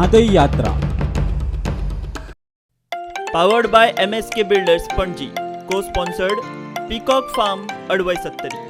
महादई यात्रा. Powered by MSK builders Panaji. को sponsored peacock form अडवई 70.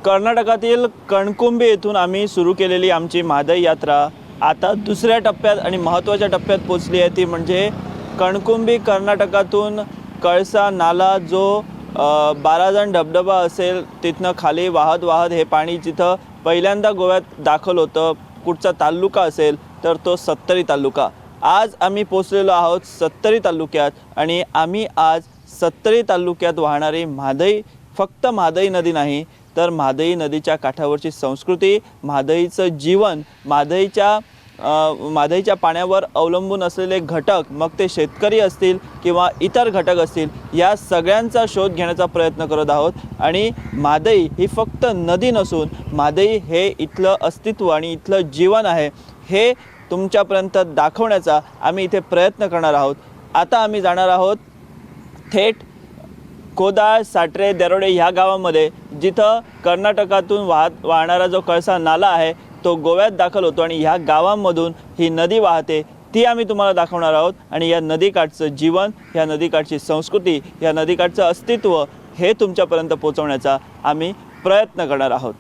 कर्नाटकातील कणकुंबी येथून आम्ही सुरू केलेली आमची महादई यात्रा आता दुसऱ्या टप्प्यात आणि महत्त्वाच्या टप्प्यात पोचली आहे. ती म्हणजे कणकुंबी कर्नाटकातून कळसा नाला जो 12 धबधबा असेल तिथनं खाली वाहत वाहत हे पाणी जिथं पहिल्यांदा गोव्यात दाखल होतं. कुठचा तालुका असेल तर तो सत्तरी तालुका. आज आम्ही पोचलेलो आहोत सत्तरी तालुक्यात आणि आम्ही आज सत्तरी तालुक्यात वाहणारी महादई, फक्त महादई नदी नाही तर महादई नदीच्या काठावरची संस्कृती, महादईचं जीवन, महादईच्या पाण्यावर अवलंबून असलेले घटक, मग ते शेतकरी असतील किंवा इतर घटक असतील, या सगळ्यांचा शोध घेण्याचा प्रयत्न करत आहोत. आणि महादई ही फक्त नदी नसून महादई हे इथलं अस्तित्व आणि इथलं जीवन आहे हे तुमच्यापर्यंत दाखवण्याचा आम्ही इथे प्रयत्न करणार आहोत. आता आम्ही जाणार आहोत थेट कोदाळ, साटरे, देरोडे ह्या गावामध्ये, जिथं कर्नाटकातून वाहणारा जो कळसा नाला आहे तो गोव्यात दाखल होतो आणि ह्या गावांमधून ही नदी वाहते. ती आम्ही तुम्हाला दाखवणार आहोत. आणि या नदीकाठचं जीवन, या नदीकाठची संस्कृती, या नदीकाठचं अस्तित्व हे तुमच्यापर्यंत पोहोचवण्याचा आम्ही प्रयत्न करणार आहोत.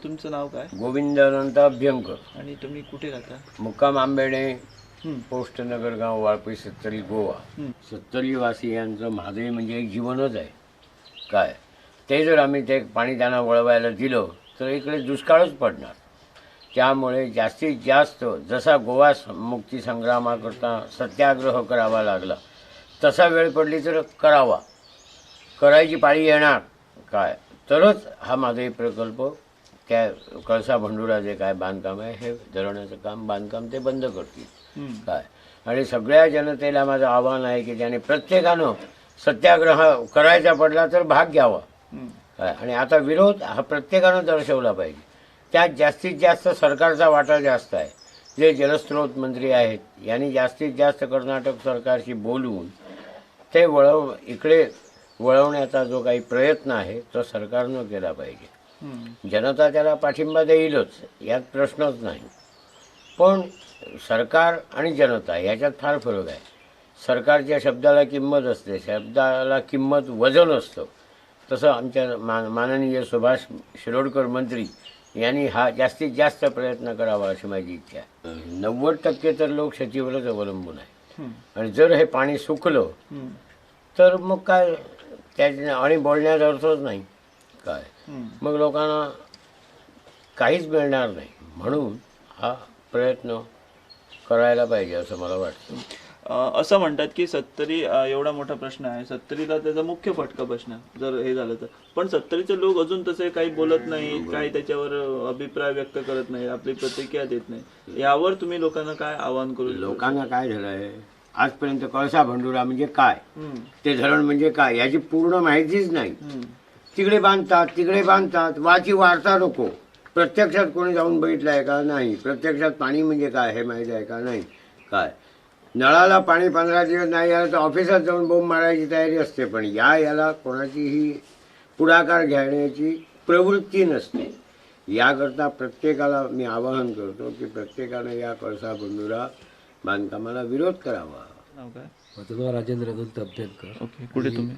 तुमचं नाव काय? गोविंद अनंत अभ्यंकर. आणि तुम्ही कुठे राहता? मुक्काम आंबेडे, पोस्ट नगर गाव, वाळपी, सत्तरी, गोवा. सत्तरी वासियांचं महादई म्हणजे एक जीवनच आहे. काय ते जर आम्ही ते पाणी त्यांना वळवायला दिलं तर इकडे दुष्काळच पडणार. त्यामुळे जास्तीत जास्त जसा गोवा मुक्ती संग्रामाकरता सत्याग्रह करावा लागला तसा वेळ पडली तर करायची पाळी येणार. काय तरच हा महादई प्रकल्प, त्या कळसा भंडुरा जे काय बांधकाम आहे हे धरण्याचं बांधकाम ते बंद करतील. काय आणि सगळ्या जनतेला माझं आव्हान आहे की त्याने प्रत्येकानं सत्याग्रह करायचा पडला तर भाग घ्यावा. काय आणि आता विरोध हा प्रत्येकानं दर्शवला पाहिजे. त्यात जास्तीत जास्त सरकारचा वाटा जास्त आहे. जे जलस्रोत मंत्री आहेत यांनी जास्तीत जास्त कर्नाटक सरकारशी बोलून ते इकडे वळवण्याचा जो काही प्रयत्न आहे तो सरकारनं केला पाहिजे. जनता त्याला पाठिंबा देईलच, यात प्रश्नच नाही. पण सरकार आणि जनता याच्यात फार फरक आहे. सरकारच्या शब्दाला किंमत असते, शब्दाला किंमत वजन असतं. तसं आमच्या माननीय सुभाष शिरोडकर मंत्री यांनी हा जास्तीत जास्त प्रयत्न करावा अशी माझी इच्छा आहे. 90% तर लोक शेतीवरच अवलंबून आहे. आणि जर हे पाणी सुकलं तर मग काय त्या आणि बोलण्यात अर्थच नाही. काय मग लोकांना काहीच मिळणार नाही. म्हणून हा प्रयत्न करायला पाहिजे असं मला वाटतं. असं म्हणतात की सत्तरी एवढा मोठा प्रश्न आहे, सत्तरीला त्याचा मुख्य फटका बसणार जर हे झालं तर. पण सत्तरीचे लोक अजून तसे काही बोलत नाही, काही त्याच्यावर अभिप्राय व्यक्त करत नाही, आपली प्रतिक्रिया देत नाही. यावर तुम्ही लोकांना काय आवाहन करू? लोकांना काय झालंय, आजपर्यंत कळसा भांडुरा म्हणजे काय, ते धरण म्हणजे काय याची पूर्ण माहितीच नाही. तिकडे बांधतात, वाची वार्ता नको. प्रत्यक्षात कोणी जाऊन बघितलंय का? नाही. प्रत्यक्षात पाणी म्हणजे काय हे माहिती आहे का? नाही. काय नळाला पाणी 15 दिवस नाही आलं तर ऑफिसात जाऊन बोंब मारायची तयारी असते, पण याला कोणाचीही पुढाकार घेण्याची प्रवृत्ती नसते. याकरता प्रत्येकाला मी आवाहन करतो की प्रत्येकानं या कळसा बंडुरा बांधकामाला विरोध करावा. नाव काय? माझं नाव राजेंद्र अनंत अभ्यंकर. ओके, कुठे तुम्ही?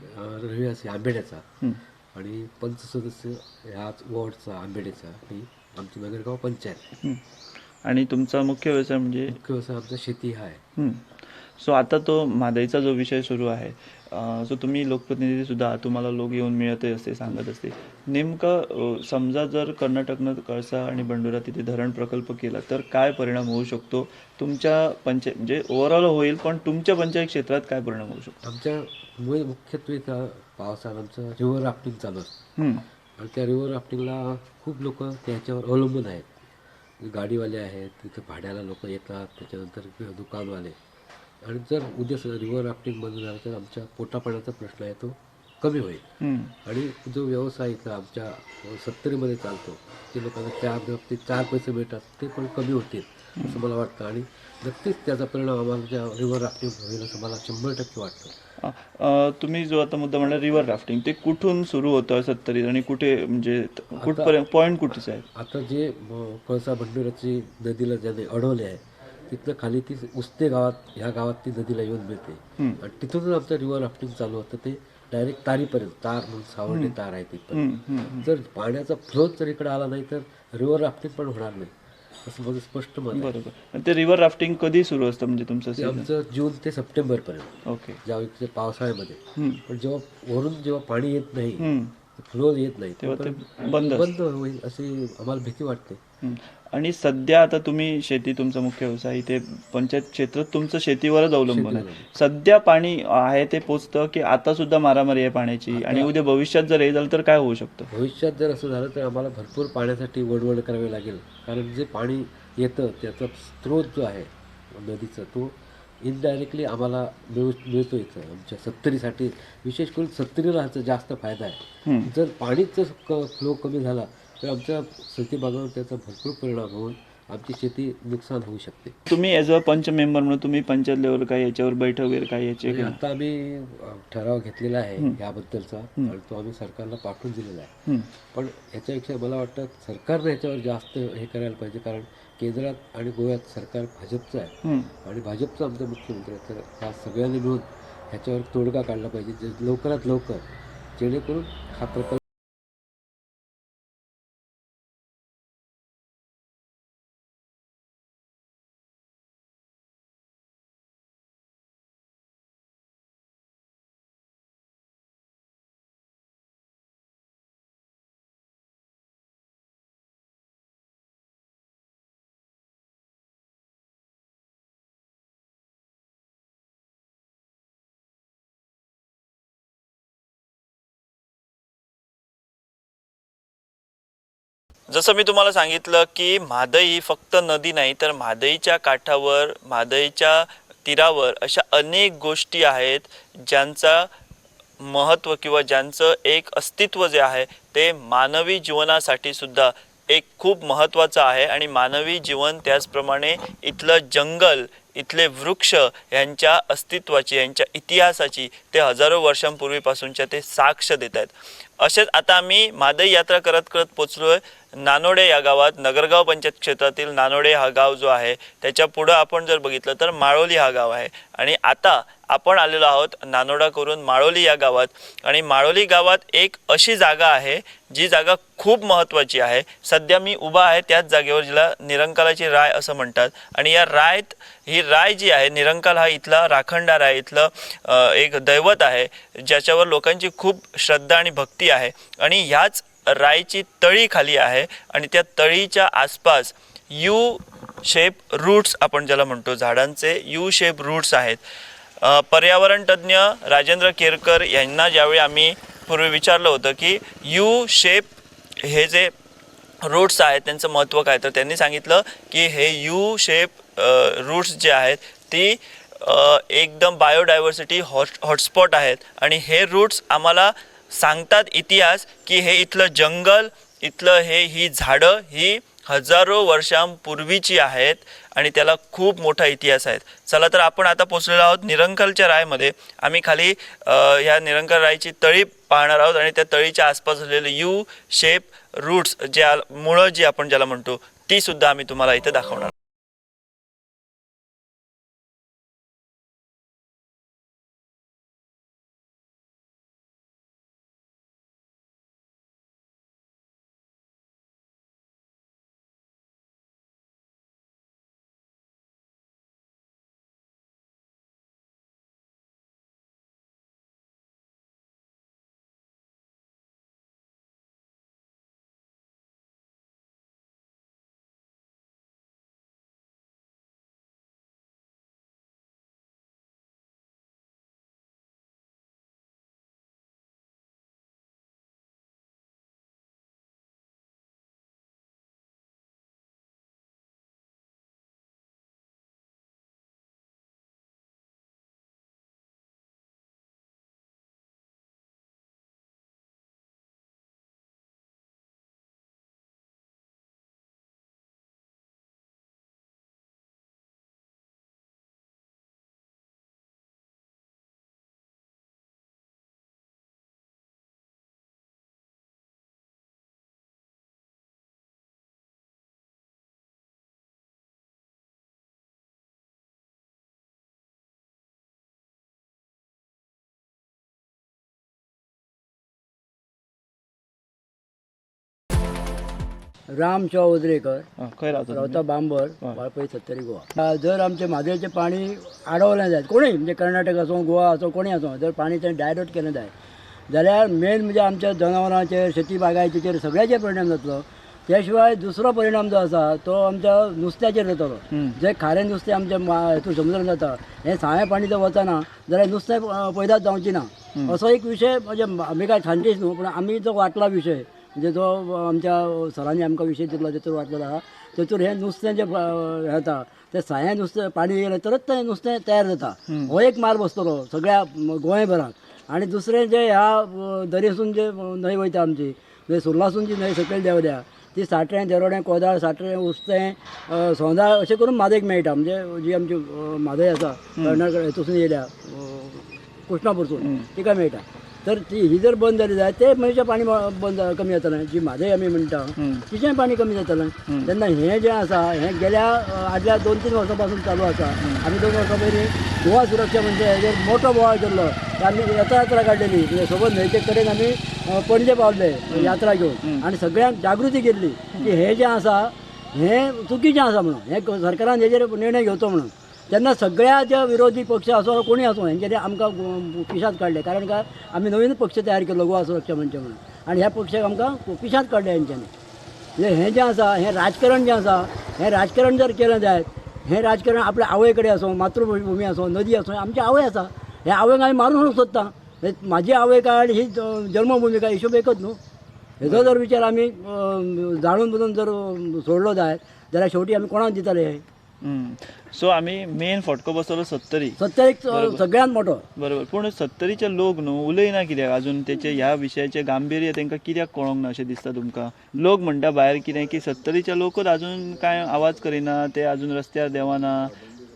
रहिवासी आंबेड्याचा आणि पंचसदस्य ह्याच वॉर्डचा आंबेड्याचा आणि आमची नगरगाव पंचायत. आणि तुमचा मुख्य व्यवसाय म्हणजे? मुख्य व्यवसाय आमचा शेती हा आहे. सो आता तो म्हादईचा जो विषय सुरू आहे, सो तुम्ही लोकप्रतिनिधी सुद्धा आहात, तुम्हाला लोक येऊन मिळतही असते, सांगत असते. नेमकं समजा जर कर्नाटकनं कळसा आणि बंडुरा तिथे धरण प्रकल्प केला तर काय परिणाम होऊ शकतो तुमच्या पंचायत, म्हणजे ओव्हरऑल होईल, पण तुमच्या पंचायत क्षेत्रात काय परिणाम होऊ शकतो? आमच्या मुख्यत्वे पावसाळ्यात आमचं रिव्हर राफ्टिंग चालू असतं आणि त्या रिव्हर राफ्टिंगला खूप लोक त्याच्यावर अवलंबून आहेत. गाडीवाले आहेत, तिथं भाड्याला लोक येतात, त्याच्यानंतर दुकानवाले. आणि जर उद्या रिव्हर राफ्टिंग बंद झालं तर आमच्या पोटापाण्याचा प्रश्न आहे तो कमी होईल. आणि जो व्यवसाय इथं आमच्या सत्तरीमध्ये चालतो ते लोकांना चार पैसे मिळतात ते पण कमी होतील असं मला वाटतं. आणि नक्कीच त्याचा परिणाम आम्हाला ज्या रिव्हर राफ्टिंग होईल असं मला 100% वाटतं. तुम्ही जो आता मुद्दा म्हणला रिव्हर राफ्टिंग, ते कुठून सुरू होतं सत्तरीत आणि कुठे, म्हणजे कुठपर्यंत पॉईंट कुठेच आहे? आता जे कळसा बंडुराची नदीला ज्याने अडवले आहे तिथलं खाली ती उस्ते गावात, ह्या गावात ती नदीला येऊन मिळते आणि तिथूनच आमचं रिव्हर राफ्टिंग चालू होतं. ते डायरेक्ट तारीपर्यंत, तार म्हणून सावर्डे तार आहे तिथं. जर पाण्याचा फ्लोच जर इकडे आला नाही तर रिव्हर राफ्टिंग पण होणार नाही असं माझं स्पष्ट मत आहे. बरोबर. ते रिव्हर राफ्टिंग कधी सुरू असतं म्हणजे तुमचं? ते आमचं जून ते सप्टेंबरपर्यंत. ओके. ज्यावेळी पावसाळ्यामध्ये, पण जेव्हा पाणी येत नाही, फ्लो येत नाही तेव्हा ते बंद होईल अशी आम्हाला भीती वाटते. आणि सध्या आता तुम्ही शेती, तुमचा मुख्य व्यवसाय इथे पंचायत क्षेत्रात तुमचं शेतीवरच अवलंबून आहे. सध्या पाणी आहे ते पोचतं की आता सुद्धा मारामारी आहे पाण्याची, आणि उद्या भविष्यात जर हे झालं तर काय होऊ शकतं? भविष्यात जर असं झालं तर आम्हाला भरपूर पाण्यासाठी वडवड करावी लागेल. कारण जे पाणी येतं त्याचा स्रोत जो आहे नदीचा तो इनडायरेक्टली आम्हाला मिळतो इथं आमच्या सत्तरीसाठी. विशेष करून सत्तरीला ह्याचा जास्त फायदा आहे. जर पाणीच फ्लो कमी झाला तर आमच्या शेतीबागावर त्याचा भरपूर परिणाम होऊन आमची शेती नुकसान होऊ शकते. तुम्ही ॲज अ पंच मेंबर म्हणून तुम्ही पंचायत लेवल काय याच्यावर बैठक वगैरे काय याचे? आता आम्ही ठराव घेतलेला आहे याबद्दलचा आणि तो आम्ही सरकारला पाठवून दिलेला आहे. पण ह्याच्यापेक्षा मला वाटतं सरकारनं ह्याच्यावर जास्त हे करायला पाहिजे. कारण केंद्रात आणि गोव्यात सरकार भाजपचं आहे आणि भाजपचा आमचा मुख्यमंत्री आहे. तर ह्या सगळ्यांनी मिळून ह्याच्यावर तोडगा काढला पाहिजे लवकरात लवकर, जेणेकरून हा प्रकल्प जसं मी तुम्हाला सांगितलं की म्हादई ही फक्त नदी नाही तर म्हादईच्या काठावर, म्हादईच्या तीरावर अशा अनेक गोष्टी आहेत ज्यांचा महत्त्व किंवा ज्यांचं एक अस्तित्व जे आहे ते मानवी जीवनासाठी सुद्धा एक खूप महत्त्वाचं आहे. आणि मानवी जीवन त्याचप्रमाणे इथलं जंगल, इथले वृक्ष यांच्या अस्तित्वाची, यांच्या इतिहासाची ते हजारो वर्षांपूर्वीपासूनच्या ते साक्ष देत आहेत. असेच आता आम्ही म्हादई यात्रा करत करत पोचलो आहे नानोडे या गावात. नगरगाव पंचायत क्षेत्रातील नानोडे हा गाव जो आहे त्याच्या पुढं आपण जर बघितलं तर माळोली हा गाव आहे. आणि आता आपण आलेलो आहोत नानोडा करून माळोली या गावात. आणि माळोली गावात एक अशी जागा आहे जी जागा खूप महत्त्वाची आहे. सध्या मी उभा आहे त्याच जागेवर, जिला निरंकालाची राय असं म्हणतात. आणि या ही राय जी आहे, निरंकाल हा इथला राखणदार आहे, इथलं एक दैवत आहे ज्याच्यावर लोकांची खूप श्रद्धा आणि भक्ती आहे. आणि ह्याच रायची तळी खाली आहे आणि त्या तळीच्या आसपास शेप रूट्स आपण ज्याला म्हणतो, झाडांचे यू शेप रूट्स आहेत. पर्यावरण तज्ज्ञ राजेंद्र केरकर यांना ज्यावेळी आम्ही पूर्वी विचारलं होतं की यू शेप हे जे रूट्स आहेत त्यांचं महत्त्व काय, तर त्यांनी सांगितलं की हे यू शेप रूट्स जे आहेत ती एकदम बायोडायव्हर्सिटी हॉटस्पॉट आहेत. आणि हे रूट्स आम्हाला सांगतात इतिहास की हे इथलं जंगल, इथलं ही झाडं ही हजारो वर्षांपूर्वीची आहेत आणि त्याला खूप मोठा इतिहास आहे. चला तर आपण आता पोचलेलो आहोत निरंकलच्या रायमध्ये. आम्ही खाली ह्या निरंकल रायची तळी पाहणार आहोत आणि त्या तळीच्या आसपास असलेले यू शेप रूट्स ज्या मुळं जी आपण ज्याला म्हणतो ती सुद्धा आम्ही तुम्हाला इथे दाखवणार. राम चौधरीकर खंय रावता रावता बांबर वाळपय 70 गोवा. जर आमचे म्हादयेचें पाणी आडवलें जायत कोणूय म्हणजे कर्नाटक आसूं गोवा आसूं कोणीय आसूं जर पाणी तें डायवर्ट केलें जाय जाल्यार मेन म्हणजे आमच्या जनावरांचेर शेती बागायतीचेर सगळ्याचेर परिणाम जातलो. त्या शिवाय दुसरो परिणाम जो आसा तो आमच्या नुस्त्याचेर जातलो. जे खारें नुस्तें आमच्या हितून समुद्रांत जाता हें सायें पाणी जर वचना जाल्यार नुस्तें पैदाच जावची ना असो एक विशय म्हणजे आमी काय सायंटिस्ट न्हू पूण आमी जो वाटला विशय म्हणजे जो आमच्या सरांनी आमकां विशय दिल्लो तेतूर वाचलेलो आहा. तेतूर हें नुस्तें जें येता तें सायें नुस्तें पाणी येयलें तरच तें नुस्तें तयार जाता. हो एक मार बसतलो सगळ्या गोंयभराक. आनी दुसरें जें ह्या दर्यासून जे न्हंय वयता आमची म्हणजे सुर्लासून जी न्हंय सकयल देंवल्या ती साठ्रें देरोडें कोदाळ साठ्रें उस्तें सोंदाळ अशें करून म्हादयक मेळटा. म्हणजे जी आमची म्हादय आसा कर्नाटक हेतूसून येयल्या कृष्णापूरसून तिका मेळटा. तर ती ही जर बंद जाली जाल्यार ते मनशां पाणी बंद कमी जातलें. जी म्हादय आमी म्हणटा तिचें पाणी कमी जातलें. तेन्ना हें जें आसा हें गेल्या आदल्या 2-3 वर्सां पासून चालू आसा. आमी 2 वर्सां पयलीं गोवा सुरक्षा म्हणजे हेजेर मोठो बोवाळ केल्लो. आमी यात्रा काडलेली म्हणजे सोबत न्हंयचे कडेन आमी पणजे पावले यात्रा घेवन आनी सगळ्यांक जागृती केल्ली की हें जें आसा हें चुकीचें आसा म्हणून हें सरकारान हेजेर निर्णय घेवचो म्हणून. तेन्ना सगळ्या ज्या विरोधी पक्ष आसूं कोणी आसूं हेंचेर आमकां पिशांत काडले. कारण काय आमी नवीन पक्ष तयार केलो गोवा सुरक्षा मंच म्हणून आनी ह्या पक्षाक आमकां पिशांत काडले हेंच्यांनी. म्हणजे हें जें आसा हें राजकारण जें आसा हें राजकारण जर केलें जायत हें राजकारण आपल्या आवय कडेन आसूं मातृभुमी आसूं नदी आसूं आमची आवय आसा हे आवयक आमी मारून हाडूंक सोदता. म्हाजी आवय काय आनी ही जन्मभुमी काय हिशोब एकच न्हू. हेजो जर विचार आमी जाणून बुजून जर सोडलो जायत जाल्यार शेवटी आमी कोणाक दितले हे. सो आम्ही मेन फटको बसवलो 70 सगळ्यात मोठो बरोबर. पूण 70चे लोक न्हू उलयना कित्याक अजून तेचे ह्या विशयाचें गांभीर्य तांकां कित्याक कळोंक ना अशें दिसता तुमकां? लोक म्हणटा भायर कितें की 70चे लोकूच अजून कांय आवाज करिना ते अजून रस्त्यार देवाना.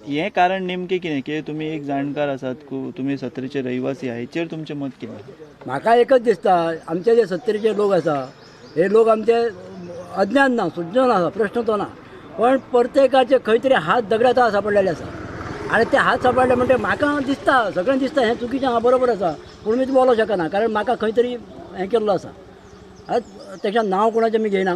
हें कारण नेमकें कितें की तुमी एक जाणकार आसात तुमी 70चे रहिवासी आहा हेचेर तुमचें मत कितें? म्हाका एकच दिसता आमचे जे 70चे लोक आसा हे लोक आमचे अज्ञान ना सुज्ञान आसा प्रश्न तो ना पण प्रत्येकाचे खंय तरी हात दगडात सापडलेले आसा आनी ते हात सापडले म्हणजे म्हाका दिसता सगळ्यांक दिसता हें चुकीचें आहा बरोबर आसा पूण मी बोलोंक शकना कारण म्हाका खंय तरी हें केल्लो आसा. तेच्या नांव कोणाचें मी घेयना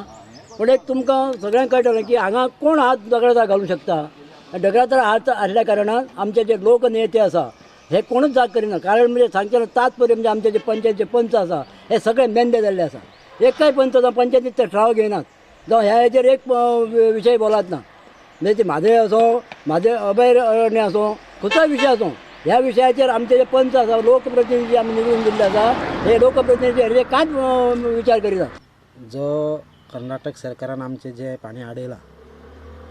पूण एक तुमकां सगळ्यांक कळटलें की हांगा कोण हात दगडात घालूंक शकता. दगडात हात आसल्या कारणान आमचे जे लोकनेते आसा हे कोणूच जाग करिना. कारण म्हणजे सांगचे तात्पर्य म्हणजे आमचे जे पंचायतीचे पंच आसा हे सगळे मेंदे जाल्ले आसा. एकय पंच जावं पंचायतीत ते ठराव घेयनात जावं ह्या हेजेर एक विशय बोलात ना. म्हणजे ते म्हादय असो म्हादय अभयारण्य असो खंयचोय विशय असो ह्या विशयाचेर आमचे जे पंच आसा लोकप्रतिनिधी आमी निवडून दिल्ले आसा हे लोकप्रतिनिधी हेजे कांयच विचार करिनात. जो कर्नाटक सरकारान आमचे जे पाणी आडयला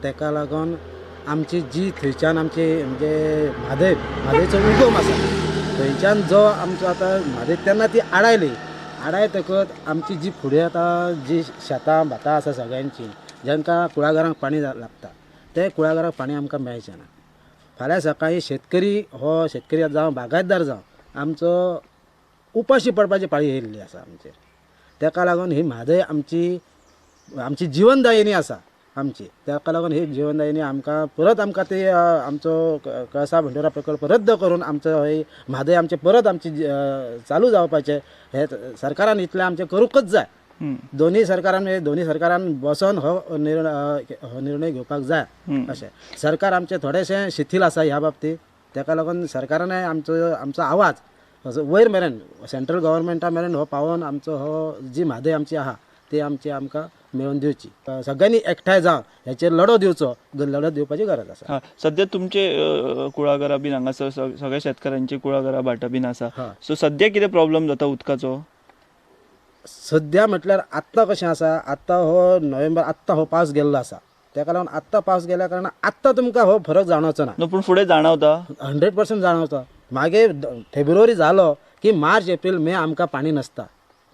तेका लागून आमची जी थंयच्यान आमची म्हणजे म्हादयचो उगम आसा थंयच्यान जो आमचो आतां म्हादय तेन्ना ती आडायतकच आमची जी फुडें आतां जी शेतां भातां आसा सगळ्यांची जांकां कुळागरांक पाणी लागता ते कुळागरांक पाणी आमकां मेळचें ना. फाल्यां सकाळी शेतकरी जावं बागायतदार जावं आमचो उपाशी पडपाची पाळी येयल्ली आसा आमचेर. तेका लागून ही म्हादय आमची जिवनदायिनी आसा आमची. तेका लागून ही जिवनदायिनी आमकां ते आमचो कळसा भंडारा प्रकल्प रद्द करून आमचो ही म्हादय आमचे परत आमची चालू जावपाचे हे सरकारान इतलें आमचें करूंकच जाय. दोन्ही सरकारान बसून हो निर्णय घेवपाक जाय अशें. सरकार आमचें थोडेशें शिथील आसा ह्या बाबतींत. तेका लागून सरकारान आमचो आवाज वयर मेरेन सेंट्रल गव्हर्मेंटा मेरेन हो पावोवन आमचो हो जी म्हादय आमची आहा ती आमकां मेळोवन दिवची. सगळ्यांनी एकठांय जावन हेचेर लढो दिवपाची गरज आसा. हां, सध्या तुमचे कुळागरां बीन हांगासर सगळ्या शेतकऱ्यांची कुळागरां भाटां बीन आसा. सो सध्या कितें प्रॉब्लेम जाता उदकाचो? सध्या म्हटल्यार आत्तां कशें आसा, आत्तां हो नोव्हेंबर आत्तां हो पावस गेल्लो आसा. तेका लागून आत्तां पावस गेल्या कारणान आत्तां तुमकां हो फरक जाणवचो ना. पूण फुडें जाणवता 100% जाणवता. मागे फेब्रुवारी जालो की मार्च एप्रील मे आमकां पाणी नासता.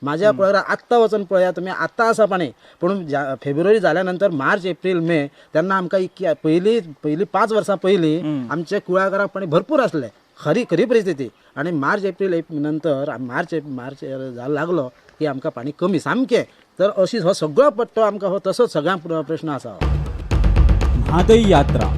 माझ्या कुळागरां आत्तां वचून पळया तुमी आत्तां आसा पाणी. पूण फेब्रुवारी जाल्या नंतर मार्च एप्रील मे तेन्ना आमकां पयलीं 5 वर्सां पयलीं आमचे कुळागरांक पाणी भरपूर आसलें. खरी परिस्थिती. आणि मार्च एप्रील नंतर मार्च जायला लागलो की आमकां पाणी कमी सामकें. तर अशी हो सगळो पट्टो आमकां हो तसोच सगळ्यांक प्रश्न आसा. म्हादय यात्रा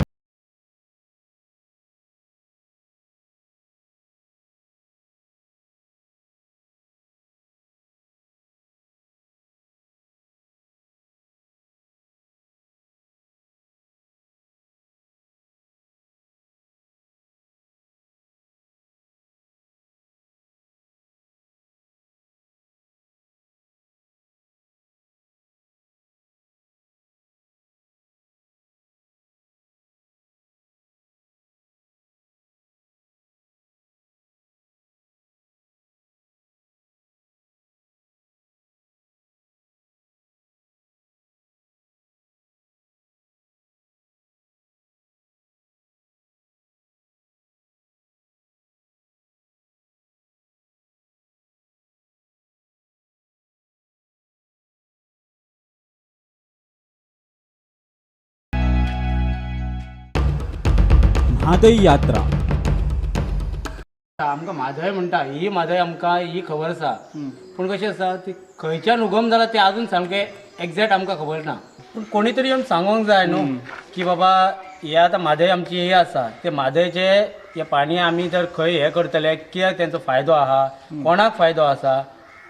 म्हादय यात्रा आमकां म्हादय म्हणटा ही म्हादय आमकां ही खबर आसा. पूण कशें आसा ती खंयच्यान उगम जाला तें आजून सामकें एक्झॅक्ट आमकां खबर ना. पूण कोणी तरी येवन सांगोंक जाय न्हू की बाबा हे आतां म्हादय आमची हे आसा ते म्हादयचे हे पाणी आमी जर खंय हे करतले कित्याक तेंचो फायदो आहा कोणाक फायदो आसा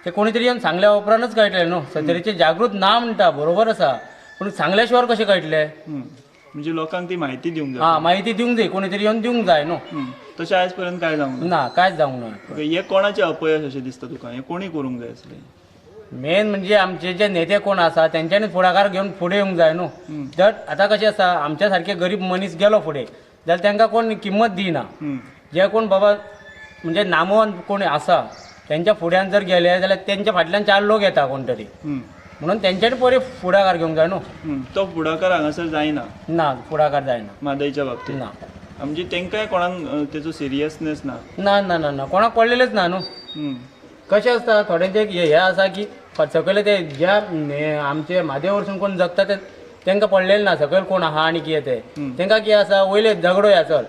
ते कोणी तरी येवन सांगल्या उपरांतच कळटलें न्हू. सत्तरीचे जागृत ना म्हणटा बरोबर आसा पूण सांगल्या शिवाय कशें कळटलें? म्हणजे लोकांक ती म्हायती दिवंक जाय. हां माहिती दिवंक जाय. कोणी तरी येवन दिवंक जाय न्हू. तशें आयज पर्यंत काय जावंक ना. ना कांयच जावंक ना. हे कोणाचें अपयश अशें दिसता तुका? हे कोणी करूंक जाय आसलें? मेन म्हणजे आमचे जे नेते कोण आसा तेंच्यांनी फुडाकार घेवन फुडें येवंक जाय न्हू. जर आतां कशें आसा आमच्या सारके गरीब मनीस गेलो फुडें जाल्यार तांकां कोण किंमत दिना. जे कोण बाबा म्हणजे नामवंत कोण आसा तेंच्या फुड्यान जर गेले जाल्यार तेंच्या फाटल्यान 4 लोक येता कोण तरी. म्हणून तेंच्यांनी पळय फुडाकार घेवंक जाय न्हू. तो फुडाकार हांगासर जायना. ना फुडाकार जायना म्हादयच्या बाबतींत ना. म्हणजे तेंकांय कोणाक तेचो सिरियसनेस ना. ना ना ना ना कोणाक पडलेलेच ना न्हू. कशें आसता थोड्यांचे हे आसा की सकयल ते ज्या आमचे म्हादय वरसून कोण जगता ते तांकां पडलेलें ना सकयल कोण आहा आनी कितें तें. तांकां कितें आसा वयले झगडोया चल.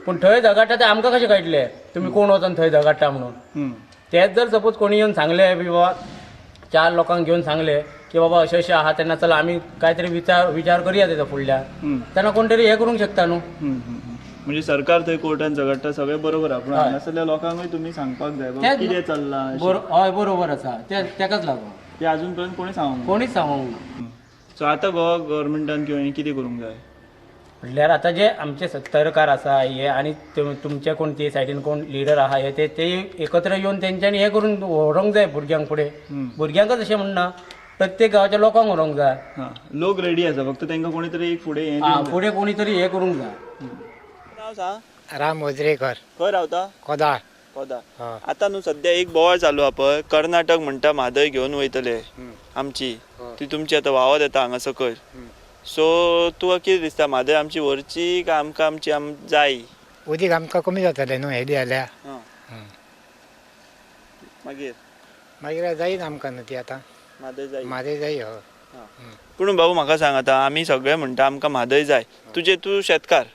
पूण थंय झगडटा ते आमकां कशें कळटलें तुमी कोण वचोन थंय झगडटा म्हणून. तेच जर सपोज कोणी येवन सांगले बी बाबा 4 लोकांक घेवन सांगले की बाबा अशें आहा तेन्ना चला आमी कांय तरी विचार करया तेजो फुडल्यान तेन्ना कोण तरी हें करूंक शकता न्हू. म्हणजे सरकार थंय कोर्टान झगडटा सगळें बरोबर आहा पूण हांगासरल्या लोकांकूय तुमी सांगपाक जाय बाबा कितें चल्लां. हय बरोबर आसा तेकाच लागून ते आजून पर्यंत कोणी सांगूंक कोणीच सांगूंक ना. सो आतां गोवा गव्हर्मेंटान किंवा कितें करूंक जाय म्हणल्यार आतां जे आमचे सत्तरकार आसा हे आनी तुमचे कोण ते सायडीन कोण लिडर आहा हे ते एकत्र येवन तेंच्यांनी हे करून व्हरोंक जाय भुरग्यांक फुडें. भुरग्यांकच अशें म्हणना प्रत्येक गावाच्या लोकांक व्हरोंक जाय. हां लोक रेडी आसा फक्त तांकां कोणी तरी एक फुडें हें फुडें कोणी तरी हे करूंक जाय. नांव सांग. राम वज्रेकर खंय रावता? कोदाळ. कोदा. आतां न्हू सद्या एक बोवाळ चालू आहा पळय, कर्नाटक म्हणटा म्हादय घेवन वयतले आमची, ती तुमची आतां वावत येता हांगा सकयल. सो तुका कितें दिसता म्हादय आमची व्हरची काय आमकां आमची जाय? उदीक आमकां कमी जातलें न्हू हें जाल्यार मागीर मागीर जायना आमकां न्हू ती आतां म्हादय जाय. म्हादय जाय. हय पूण भाऊ म्हाका सांग आतां आमी सगळे म्हणटा आमकां म्हादय जाय. तूं शेतकार,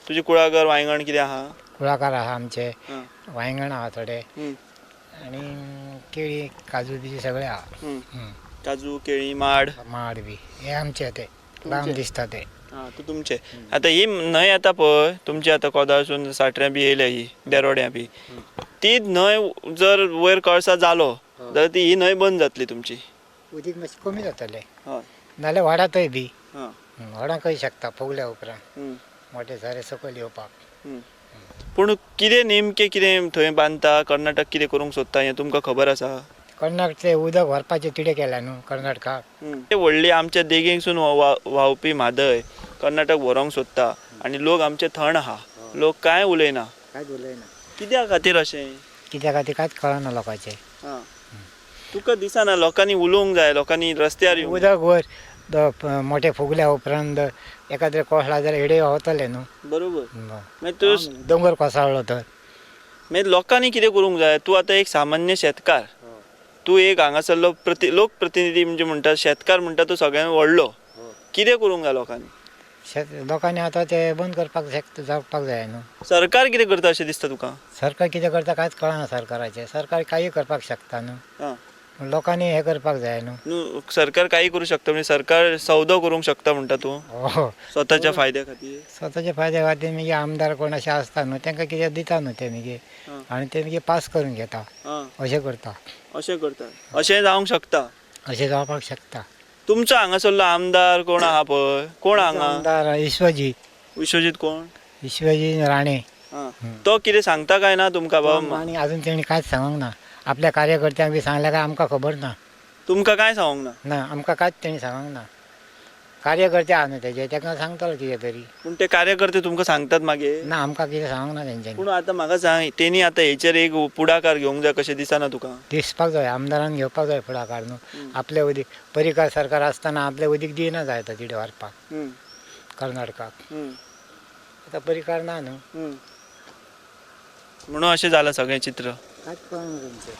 तुजे कुळागर वांयगण कितें आहा? कुळाकार आहा आमचे, वांयगण आहा थोडे हं. आनी केळी काजू बिजू सगळे आहा. काजू केळी माड माड बी हे आमचे ते लांब दिसता ते. तू तुमचे आतां ही न्हंय येता पळय तुमची आतां कोदाळसून साठऱ्या बी येयल्या ही देरोड्या बी, ती न्हंय जर वयर कळसा जालो जाल्यार ती ही न्हंय बंद जातली तुमची. उदीक मातशें कमी जातलें हय नाल्यार व्हडातय बी. हां व्हडाकय शकता फुगल्या उपरांत मोठे सारे सकयल येवपाक. पूण कितें नेमकें कितें थंय बांदता कर्नाटक कितें करूंक सोदता हें तुमकां खबर आसा? कर्नाटक ते उदक व्हरपाचे तिडे केल्या न्हू कर्नाटकाक. व्हडली आमच्या देगेकसून व्हांवपी म्हादय कर्नाटक व्हरोंक सोदता आनी लोक आमचे थंड आहा, लोक कांय उलयना. कांयच उलयना. कित्या खातीर अशें? कित्या खातीर कांयच कळना लोकांचें. तुका दिसना लोकांनी उलोवंक जाय, लोकांनी रस्त्यार येवंक उदक वयर मोठे फुगल्या उपरांत एखाद्रे कोसळा जाल्यार हेडे वतले न्हू. बरोबर. मागीर तूं दोंगर कोसळ्ळो तर मागीर लोकांनी कितें करूंक जाय? तूं आतां एक सामान्य शेतकार, तूं एक हांगासरलो लोकप्रतिनिधी म्हणजे म्हणटा शेतकार म्हणटा तूं सगळ्यांत व्हडलो, कितें करूंक जाय लोकांनी? लोकांनी आतां ते बंद करपाक जावपाक जाय न्हू. सरकार कितें करता अशें दिसता तुका? सरकार कितें करता कांयच कळना सरकाराचें. सरकार काही करपाक शकता न्हू. लोकांनी हे करपाक जाय न्हू. सरकार काही करू शकता म्हणजे सरकार सौदो करूंक शकता म्हणटा तूं स्वताच्या फायद्या खातीर? स्वताच्या फायद्या खातीर मागीर आमदार कोण अशें आसता न्हू तांकां कितें दिता न्हू ते मागीर आनी ते मागीर पास करून घेता. अशें करता. अशें करता. अशें जावंक शकता. अशें जावपाक शकता. तुमचो हांगासरलो आमदार कोण आहा पळय, कोण हांगा? आमदार विश्वजीत कोण? विश्वजीत राणे. तो कितें सांगता काय ना तुमकां? बाबा आनी अजून तेणी कांयच सांगूंक ना. आपल्या कार्यकर्त्यांक बी सांगल्या काय आमकां खबर ना. तुमकां काय सांगूंक ना? ना आमकां कांयच तेणी सांगूंक ना. कार्यकर्ते आहा न्हू तेजे ताका सांगतलो कितें तरी. पूण ते कार्यकर्ते तुमकां सांगतात मागीर? ना आमकां कितें सांगूंक ना तेंच्यांनी. पूण आतां म्हाका सांग तेणी आतां हेचेर एक पुढाकार घेवंक जाय कशें दिसना तुका? दिसपाक जाय आमदारान घेवपाक जाय फुडाकार न्हू. आपले उदीक परिकार सरकार आसतना आपले उदीक दिना जाय तो तिडे व्हरपाक कर्नाटकाक. आतां परिकार ना न्हू म्हणून अशें जालां सगळें चित्र. कांयच कळना तेंचें.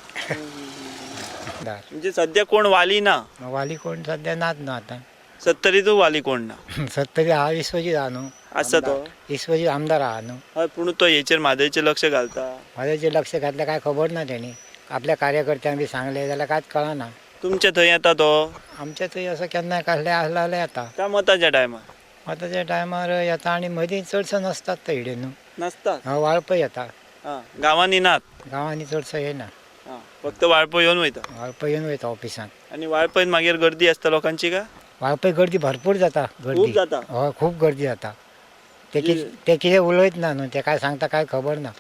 म्हणजे सद्या कोण वाली ना? वाली कोण सद्या नात न्हू आतां. सत्तरीचो वाली कोण ना? सत्तरी आहा विश्वजीत आहा न्हू. आसा तो? विश्वजीत आमदार आहा न्हू. हय पूण तो हेचेर म्हादयचेर लक्ष घालता. म्हादयचेर लक्ष घातलें काय खबर ना तेणी. आपल्या कार्यकर्त्यांक बी सांगलें जाल्यार कांयच कळना. तुमच्या थंय येता तो? आमच्या थंय असो केन्नाय कसलें आसलें जाल्यार येता. त्या मताच्या टायमार? मताच्या टायमार येता आनी मदीं चडसो नासतात तो हिडे न्हू. नासतात? वाळपय येता. गांवांनी नात? गांवांनी चडसो येना. फक्त वाळपय येवन वयता? वाळपय येवन वयता ऑफिसांत. आनी वाळपयन मागीर गर्दी आसता लोकांची का? वाळपय गर्दी भरपूर जाता. खूब जाता? हय खूब गर्दी जाता. ते कितें उलयत ना न्हू ते काय सांगता काय खबर ना.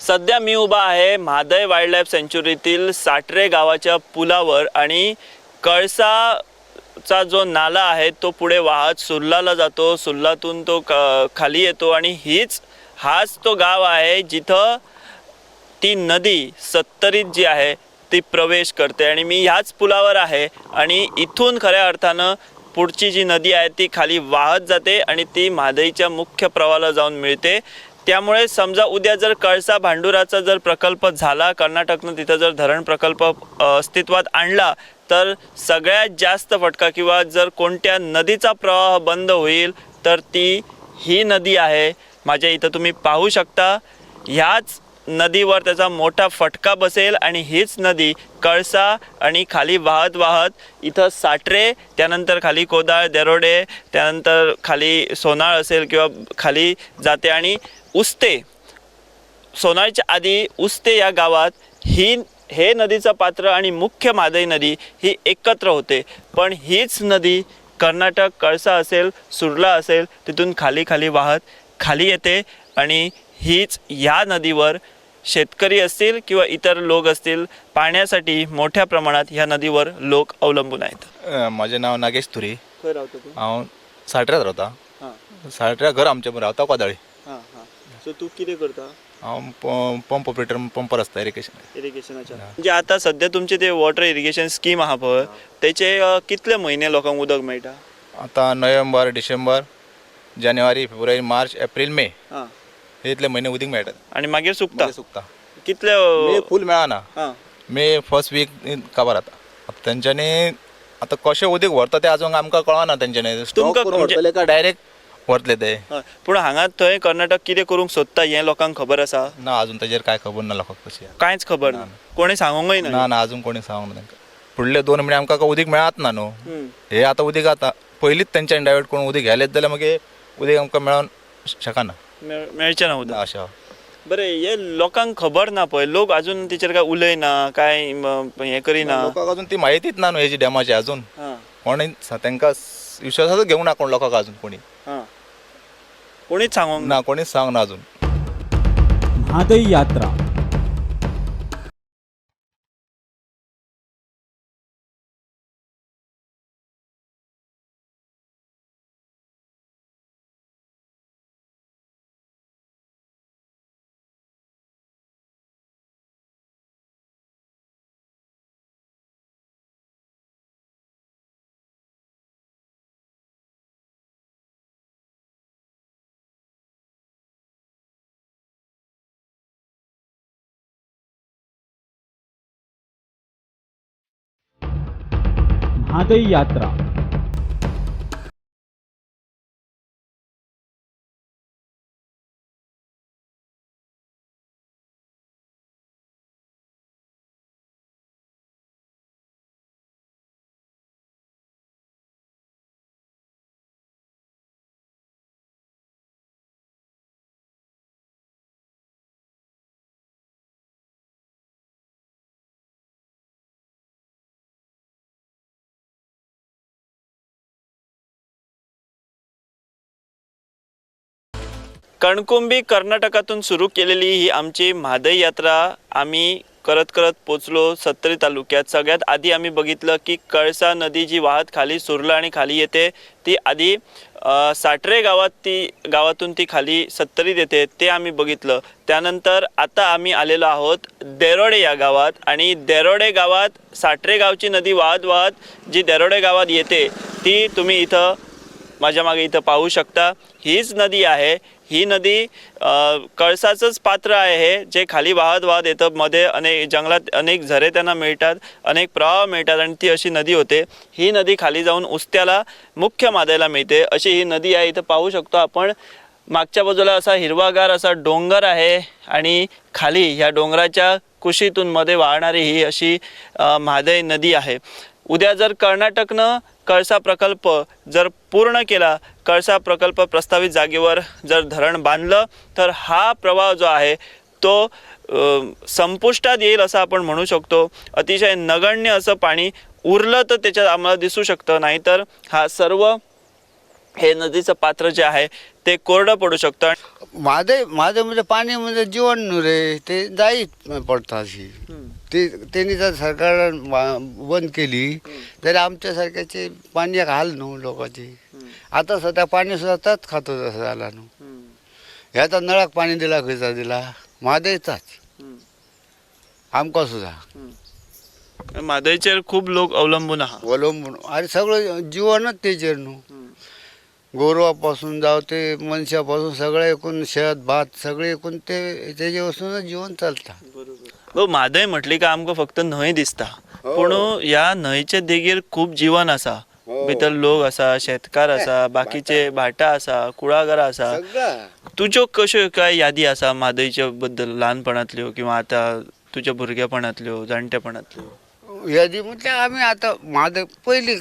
सध्या मी उभा आहे म्हादय वाईल्ड लाईफ सँच्युरीतील साठरे गावाच्या पुलावर आणि कळसाचा जो नाला आहे तो पुढे वाहत सुर्लाला जातो. सुर्लातून तो खाली येतो आणि हाच तो गाव आहे जिथं ती नदी सत्तरीत जी आहे ती प्रवेश करते आणि मी ह्याच पुलावर आहे आणि इथून खऱ्या अर्थानं पुढची जी नदी आहे ती खाली वाहत जाते आणि ती म्हादईच्या मुख्य प्रवाहाला जाऊन मिळते. त्यामुळे समजा उद्या जर कळसा भांडुराचा जर प्रकल्प झाला, कर्नाटकनं तिथं जर धरण प्रकल्प अस्तित्वात आणला तर सगळ्यात जास्त फटका किंवा जर कोणत्या नदीचा प्रवाह बंद होईल तर ती ही नदी आहे. माझ्या इथं तुम्ही पाहू शकता ह्याच नदीवर त्याचा मोठा फटका बसेल आणि हीच नदी कळसा आणि खाली वाहत वाहत इथं साटरे, त्यानंतर खाली कोदाळ, देरोडे, त्यानंतर खाली सोनाळ असेल किंवा खाली जाते आणि उस्ते, सोनाळच्या आधी उस्ते या गावात हे नदीचं पात्र आणि मुख्य म्हादई नदी ही एकत्र होते. पण हीच नदी कर्नाटक कळसा असेल, सुर्ला असेल तिथून खाली खाली वाहत खाली येते आणि हीच या नदीवर शेतकरी असतील किंवा इतर लोक असतील पाण्यासाठी मोठ्या प्रमाणात ह्या नदीवर लोक अवलंबून आहेत. माझे नाव नागेश तुरी. खंय रावता तू? हांव साठऱ्यात रावता. साठऱ्या घर आमचें रावता कोदाळी. सो तू कितें करता? हांव पंप ऑपरेटर, पंपर आसता इरिगेशनाच्या. म्हणजे आता सध्या तुमचे ते वॉटर इरिगेशन स्कीम आहा पळय तेचे कितले म्हयने लोकांक उदक मेळटा? आता नोव्हेंबर, डिसेंबर, जानेवारी, फेब्रुवारी, मार्च, एप्रिल, मे हे इतले म्हयने उदीक मेळटात आणि मागीर सुकता. कितले मे फूल मेळना. मे फर्स्ट वीक काबार जाता. तेंच्यांनी आता कशें उदीक व्हरता तें आजून आमकां कळना. तेंच्यांनी तुमकां व्हरतले काय डायरेक्ट व्हरतले ते. पूण हांगा थंय कर्नाटक कितें करूंक सोदता हें लोकांक खबर आसा? ना, अजून ताजेर काय खबर ना लोकांक. तशी कांयच खबर ना, कोणी सांगूंकय ना. ना, अजून कोणी सांगूंक ना तांकां. फुडले 2 म्हयने आमकां उदीक मेळत ना न्हू. हे आतां उदीक आतां पयलींच तेंच्यांनी डायवर्ट करून उदीक घालेत जाल्यार मागीर उदीक आमकां मेळोन शकना. मेळचें ना उदक. अशें. बरें, हे लोकांक खबर ना पळय, लोक अजून तेचेर काय उलयना, काय हें करिना. लोकांक अजून ती म्हायतीच ना न्हू हेजी डॅमाची अजून. कोणी तांकां विश्वासाचो घेवंक ना कोण लोकांक अजून कोणी. कोणीच सांगूंक ना, कोणीच सांगना अजून. म्हादई यात्रा म्हादई यात्रा कणकुंबी कर्नाटकातून सुरू केलेली ही आमची म्हादई यात्रा आम्ही करत करत पोचलो सत्तरी तालुक्यात. सगळ्यात आधी आम्ही बघितलं की कळसा नदी जी वाहत खाली सुरला आणि खाली येते ती आधी साटरे गावातून ती खाली सत्तरीत येते ते आम्ही बघितलं. त्यानंतर आता आम्ही आलेलो आहोत देरोडे या गावात आणि देरोडे गावात साटरे गावची नदी वाहत वाहत जी देरोडे गावात येते ती तुम्ही इथं माझ्या मागे इथं पाहू शकता. हीच नदी आहे. ही नदी कळसाचंच पात्र आहे जे खाली वाहत वाहत येतं. मध्ये अनेक जंगलात अनेक झरे त्यांना मिळतात, अनेक प्रवाह मिळतात आणि ती अशी नदी होते. ही नदी खाली जाऊन उस्त्याला मुख्य म्हादईला मिळते अशी ही नदी आहे. इथं पाहू शकतो आपण मागच्या बाजूला असा हिरवागार असा डोंगर आहे आणि खाली ह्या डोंगराच्या कुशीतून मध्ये वाहणारी ही अशी म्हादई नदी आहे. उद्या जर कर्नाटकनं कळसा प्रकल्प जर पूर्ण केला, कळसा प्रकल्प प्रस्तावित जागेवर जर धरण बांधलं तर हा प्रवाह जो आहे तो संपुष्टात येईल असं आपण म्हणू शकतो. अतिशय नगण्य असं पाणी उरलं तर त्याच्यात आम्हाला दिसू शकतं, नाहीतर हा सर्व हे नदीचं पात्र जे आहे ते कोरडं पडू शकतं. माझे म्हणजे पाणी म्हणजे जीवन न्हू रे, ते जायत पडता अशी. त्यांनी जर सरकार बंद केली तरी आमच्या सारख्याचे पाणी एक हाल न्हू लोकांची. आता सध्या पाणी सुद्धा तच खातो तसं झाला न्हू. ह्याचा नळाक पाणी दिला खंयचा दिला म्हादईचाच. आमकां सुद्धा म्हादयचेर खूब लोक अवलंबून आहा. अवलंबून अरे सगळं जीवनच तेचेर न्हू. गोरवापासून जावं ते मनशापासून सगळं एकूण शेत भात सगळे एकूण ते तेजे वचूनच जीवन चलता. म्हादय म्हटली का आमकां फक्त न्हंय दिसता, पूण ह्या न्हंयचे देगेर खूब जीवन आसा. भितर लोक आसा, शेतकार आसा, बाकीचे भाटां आसा, कुळागरां आसा. सगळं तुज्यो कश्यो काय यादी आसा म्हादयच्या बद्दल, ल्हानपणांतल्यो किंवा आतां तुज्या भुरगेपणांतल्यो, जाणटेपणांतल्यो? यादी म्हटल्यार आमी आतां म्हादय पयलीं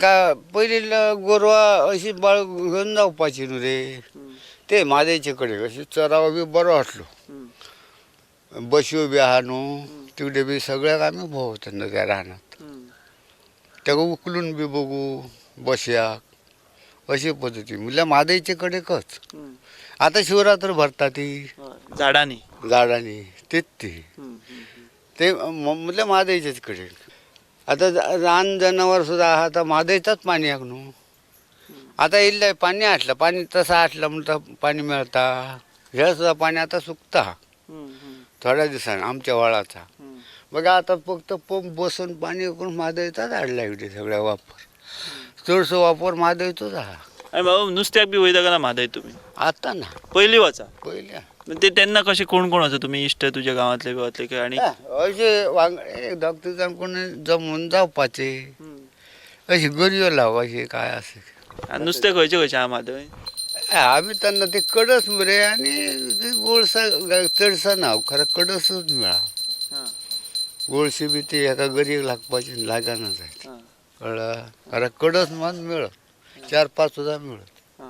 गोरवां अशी बाळ घेवन जावपाची न्हू रे. ते म्हादयचे कडेन अशी चराव बी बरो आसलो. बश्यो बी आहा न्हू, तिकडे बी सगळ्याक आमी भोंवता त्या रानांत. तेका उखलून बी बघू बश्याक अशी पद्दती म्हटल्यार म्हादयचे कडेकच. आतां शिवरात्र भरता ती झाडांनी तेच ते म्हटल्यार म्हादयचेच कडेन. आतां रान जनावर सुद्दां आहा आतां म्हादयचाच पाणयाक न्हू. आतां इल्लें पाणी आसलें, पाणी तसं आसलं म्हणटा पाणी मेळटा. हे सुद्दां पाणी आतां सुकता थोड्या दिसांनी आमच्या व्हाळाचा. बघा आतां फक्त पंप बसून पाणी करून म्हादयचाच हाडला इकडे सगळ्या वापर. चडसो वापर म्हादयचोच आहा. आनी बाबा नुस्त्याक बी वयता काय म्हादय तुमी? आतां ना, पयलीं वचा. पयलीं ते तेन्ना कशें कोण कोण वचा तुमी इश्ट तुज्या गांवांतले बिवांतले काय? आनी अशें एक दोग तीग जाण कोण जमून जावपाचे. अशी गरयो लावपाची काय अशें. नुस्तें खंयचें खंयचें आहा म्हादय? आमी तेन्ना ते कडस मरे आनी गोळसा चडसा ना, खरें कडसच मेळा. गोळशी बी ती एका गरयेक लागपाची लागना जाय. कळ्ळा? खरें कडस मात मेळत, 4-5 सुद्दां मेळत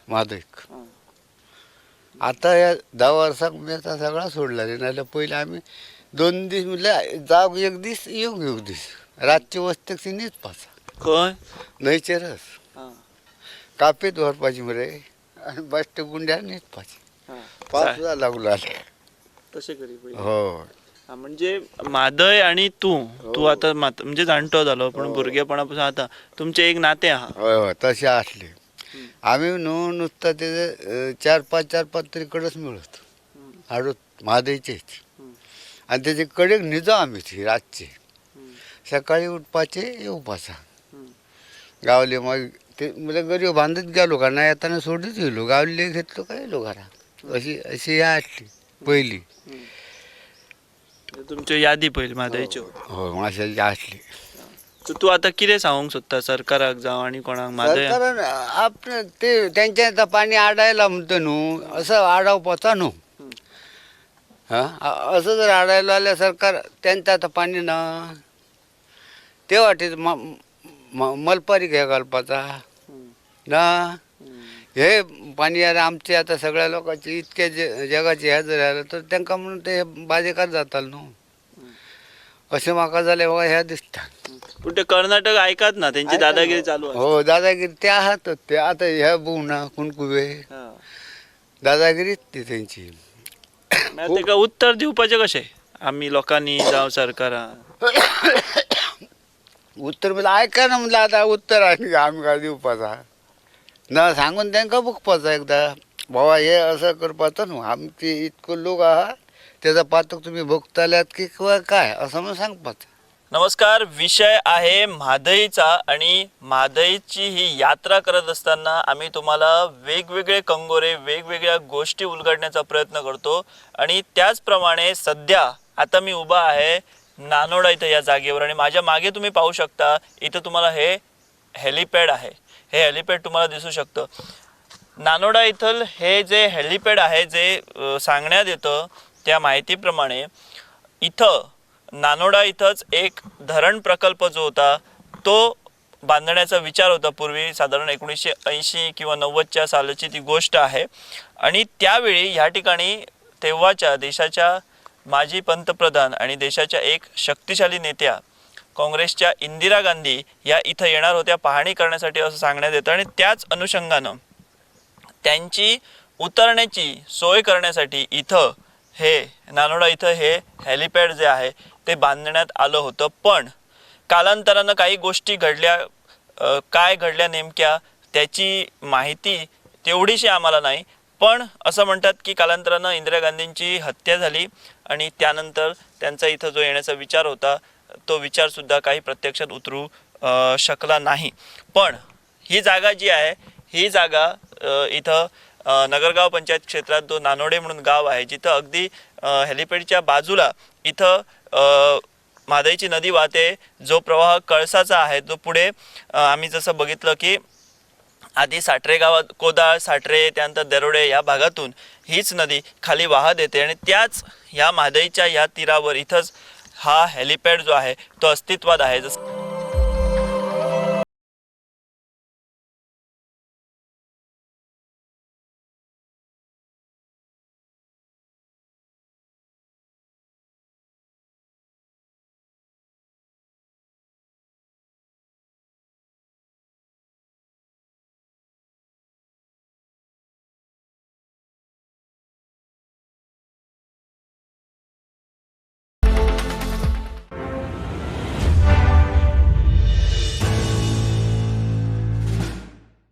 म्हादयक. आतां ह्या 10 वर्सांक मेता सगळा सोडला रे. नाल्यार पयलीं आमी 2 दीस म्हटल्यार जावंक 1 दीस येवंक 1 दीस. रातचे वस्तेक ती न्हिदपाचा खंय? न्हंयचेरच. कापेत व्हरपाची मरे आनी बाश्ट गुंड्यार न्हिदपाची. पावस सुद्दां लागलो जाल्यार तशें करी पयलीं. हय. म्हणजे म्हादय आणि तूं आतां म्हणजे जाणटो जालो पूण भुरगेपणा पासून आतां तुमचें एक नातें आहा. हय हय तशें आसलें. आमी न्हू नुस्तें तेजे 4-5 तरी कडस मेळत हाडून म्हादयचेच. आनी तेजे कडेक न्हिदो आमी थंय रातचे. सकाळीं उठपाचें येवपाचा. गावले मागीर ते म्हळ्यार गरयो बांदत गेलो काय ना येताना सोडीत येयलो. गावले घेतलो काय येयलो घरा. अशी हें आसली पयलीं. तुमच्यो यादी पयलीं म्हादयच्यो. हय मातशें आसली. तूं आतां कितें सांगूंक सोदता सरकाराक जावं आनी कोणाक म्हादय? सरकारान आपणें ते तेंचें आतां पाणी आडायलां म्हणटा न्हू, असं आडावपाचा न्हू. असं जर आडायलो जाल्यार सरकार तेंचें आतां पाणी ना ते वाटेन मलपारीक हे घालपाचा ना. हे पाणी आमचे आतां सगळ्या लोकांचे इतके जगाचे हे जर जालें तर तांकां म्हणून ते बाजेकार जाताले न्हू. अशें म्हाका जाल्यार म्हाका हें दिसता. पूण ते कर्नाटक आयकात ना, तेंची दादागिरी चालू आसा. हो दादागिरी ते आहातच. ते आतां हे ना कुणकुवे दादागिरीच ती तेंची. तेका उत्तर दिवपाचें कशें आमी लोकांनी जावं सरकारान? उत्तर म्हळ्यार आयकना म्हटल्यार आतां उत्तर आनी आमकां दिवपाचा ना. सांगून तांकां बघपाचो एकदां बाबा हे असं करपाचो न्हू. आमचे इतको लोक आहा त्याचा पातक तुम्ही बघताल्यात की काय असं म्हणून सांगपाचं. नमस्कार, विषय आहे म्हादईचा आणि म्हादईची ही यात्रा करत असताना आम्ही तुम्हाला वेगवेगळे कंगोरे वेगवेगळ्या गोष्टी उलगडण्याचा प्रयत्न करतो. आणि त्याचप्रमाणे सध्या आता मी उभा आहे नानोडा इथं या जागेवर आणि माझ्या मागे तुम्ही पाहू शकता इथं तुम्हाला हे हेलिपॅड आहे. हे हेलिपॅड तुम्हाला दिसू शकतं. नानोडा इथलं हे जे हेलिपॅड आहे जे सांगण्यात येतं त्या माहितीप्रमाणे इथं नानोडा इथंच एक धरण प्रकल्प जो होता तो बांधण्याचा विचार होता पूर्वी, साधारण 1980 किंवा 90च्या सालाची ती गोष्ट आहे. आणि त्यावेळी ह्या ठिकाणी तेव्हाच्या देशाच्या माजी पंतप्रधान आणि देशाच्या एक शक्तिशाली नेत्या काँग्रेसच्या इंदिरा गांधी या इथं येणार होत्या पाहणी करण्यासाठी असं सांगण्यात येतं. आणि त्याच अनुषंगानं त्यांची उतरण्याची सोय करण्यासाठी इथं हे नानोडा इथं हे हेलिपॅड जे आहे ते बांधण्यात आलं होतं. पण कालांतरानं काही गोष्टी घडल्या, काय घडल्या नेमक्या त्याची माहिती तेवढीशी आम्हाला नाही. पण असं म्हणतात की कालांतरानं इंदिरा गांधींची हत्या झाली आणि त्यानंतर त्यांचा इथं जो येण्याचा विचार होता तो विचारसुद्धा काही प्रत्यक्षात उतरू शकला नाही. पण ही जागा जी आहे ही जागा इथं नगरगाव पंचायत क्षेत्रात जो नानोडे म्हणून गाव आहे जिथं अगदी हेलिपॅडच्या बाजूला इथं म्हादईची नदी वाहते. जो प्रवाह कळसाचा आहे जो पुढे आम्ही जसं बघितलं की आधी साठरे गावात कोदाळ साठरे त्यानंतर दरोडे या भागातून हीच नदी खाली वाहत येते आणि त्याच ह्या म्हादईच्या या तीरावर इथंच हा हेलिपॅड जो आहे तो अस्तित्वात आहे. जसं